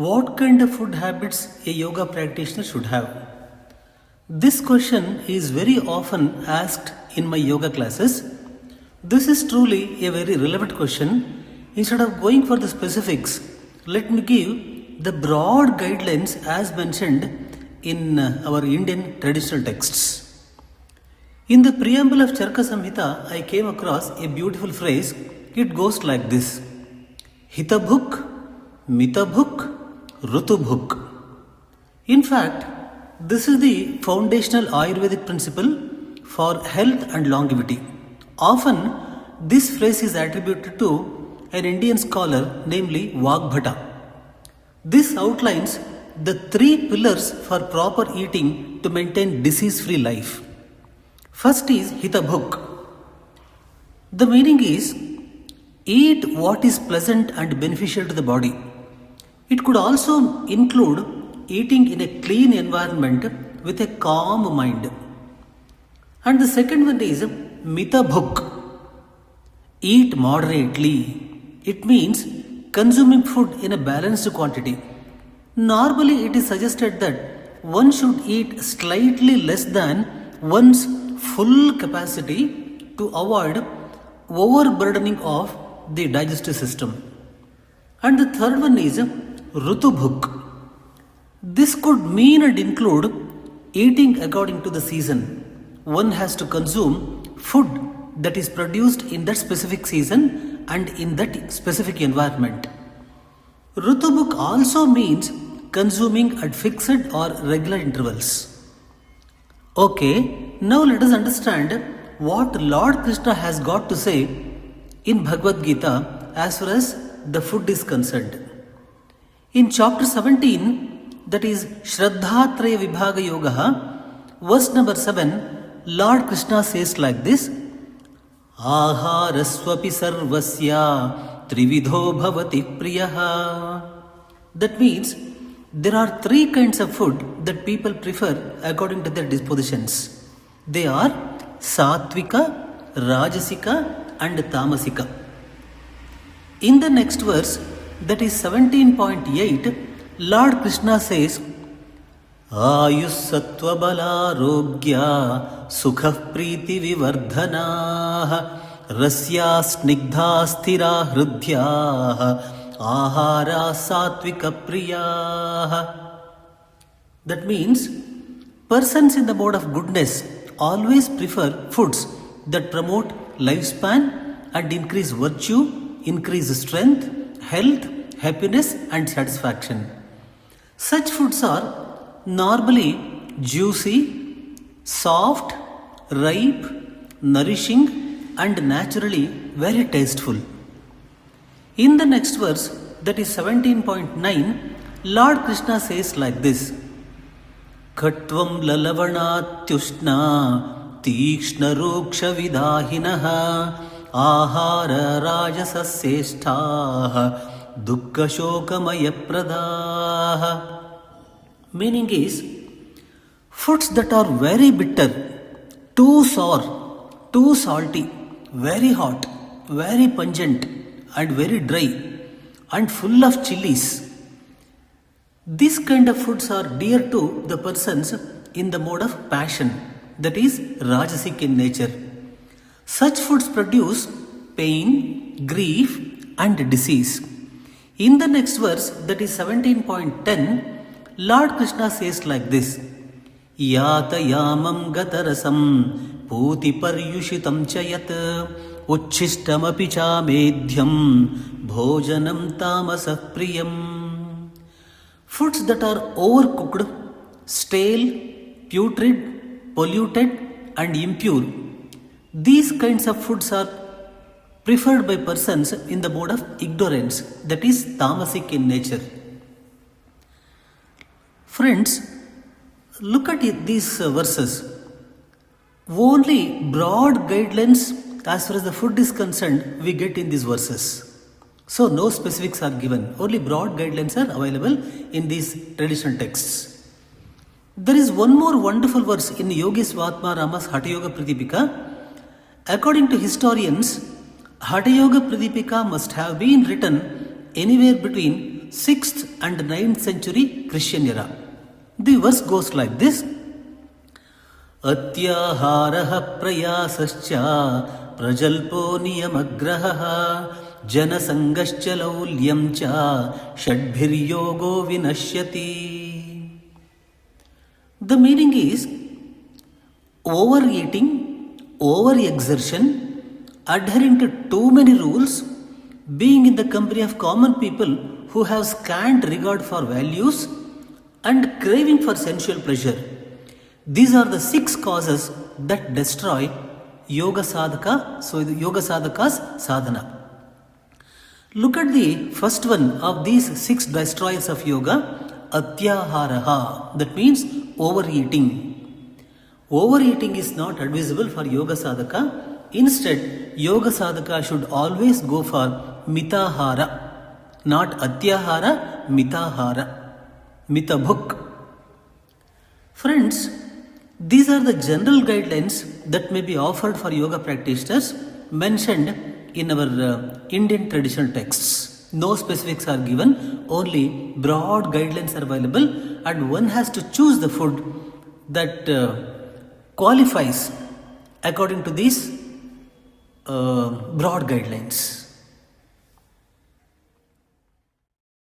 What kind of food habits a yoga practitioner should have? This question is very often asked in my yoga classes. This is truly a very relevant question. Instead of going for the specifics, let me give the broad guidelines as mentioned in our Indian traditional texts. In the preamble of Charaka Samhita, I came across a beautiful phrase. It goes like this: Hitabhuk, Mitabhuk, Rutubhuk. In fact, this is the foundational Ayurvedic principle for health and longevity. Often, this phrase is attributed to an Indian scholar, namely Vagbhata. This outlines the three pillars for proper eating to maintain disease-free life. First is Hitabhuk. The meaning is eat what is pleasant and beneficial to the body. It could also include eating in a clean environment with a calm mind. And the second one is Mitabhuk. Eat moderately. It means consuming food in a balanced quantity. Normally, it is suggested that one should eat slightly less than one's full capacity to avoid overburdening of the digestive system. And the third one is Rutubhuk. This could mean and include eating according to the season. One has to consume food that is produced in that specific season and in that specific environment. Rutubhuk also means consuming at fixed or regular intervals. Okay, now let us understand what Lord Krishna has got to say in Bhagavad Gita as far as the food is concerned. In chapter 17, that is Shraddhatraya Vibhaga Yoga, verse number 7, Lord Krishna says like this: Aharaswapi sarvasya trividho bhavati priyaha. That means there are three kinds of food that people prefer according to their dispositions. They are Sattvika, Rajasika and Tamasika. In the next verse, that is 17.8, Lord Krishna says, Ayus sattva bala rogya sukha priti vivardhana rasya snigdha sthira hridya ahara sattvika priya. That means persons in the mode of goodness always prefer foods that promote lifespan and increase virtue, increase strength, health, happiness and satisfaction. Such foods are normally juicy, soft, ripe, nourishing and naturally very tasteful. In the next verse, that is 17.9, Lord Krishna says like this: Khatvam lalavanatyushna tikshna ruksha vidahinaha ahara rajasaseshtha dukkha shokamaya pradaha. Meaning is, foods that are very bitter, too sour, too salty, very hot, very pungent and very dry and full of chilies. These kind of foods are dear to the persons in the mode of passion, that is Rajasic in nature. Such foods produce pain, grief and disease. In the next verse, that is 17.10, Lord Krishna says like this: Yata yamam gatarasam puti paryushitam chayat uchchishtam apicha medhyam bhojanam tamasah priyam. Foods that are overcooked, stale, putrid, polluted and impure. These kinds of foods are preferred by persons in the mode of ignorance, that is Tamasic in nature. Friends, look at these verses. Only broad guidelines as far as the food is concerned we get in these verses. So no specifics are given. Only broad guidelines are available in these traditional texts. There is one more wonderful verse in Yogi Svatma Rama's Hatha Yoga Pradipika. According to historians, Hatha Yoga Pradipika must have been written anywhere between 6th and 9th century Christian era. The verse goes like this: atyahara prayasascha prajalpo niyamagraha janasangascha laulyamcha shadbhir yogo vinashyati. The meaning is overeating, overexertion, adhering to too many rules, being in the company of common people who have scant regard for values, and craving for sensual pleasure. These are the 6 causes that destroy yoga sadhaka, so the yoga sadhaka's sadhana. Look at the first one of these 6 destroyers of yoga, atyahara, that means overeating. Overeating is not advisable for yoga sadhaka. Instead, yoga sadhaka should always go for mitahara, not atyahara, mitahara, mitabhuk. Friends, these are the general guidelines that may be offered for yoga practitioners mentioned in our Indian traditional texts. No specifics are given, only broad guidelines are available, and one has to choose the food that qualifies according to these broad guidelines.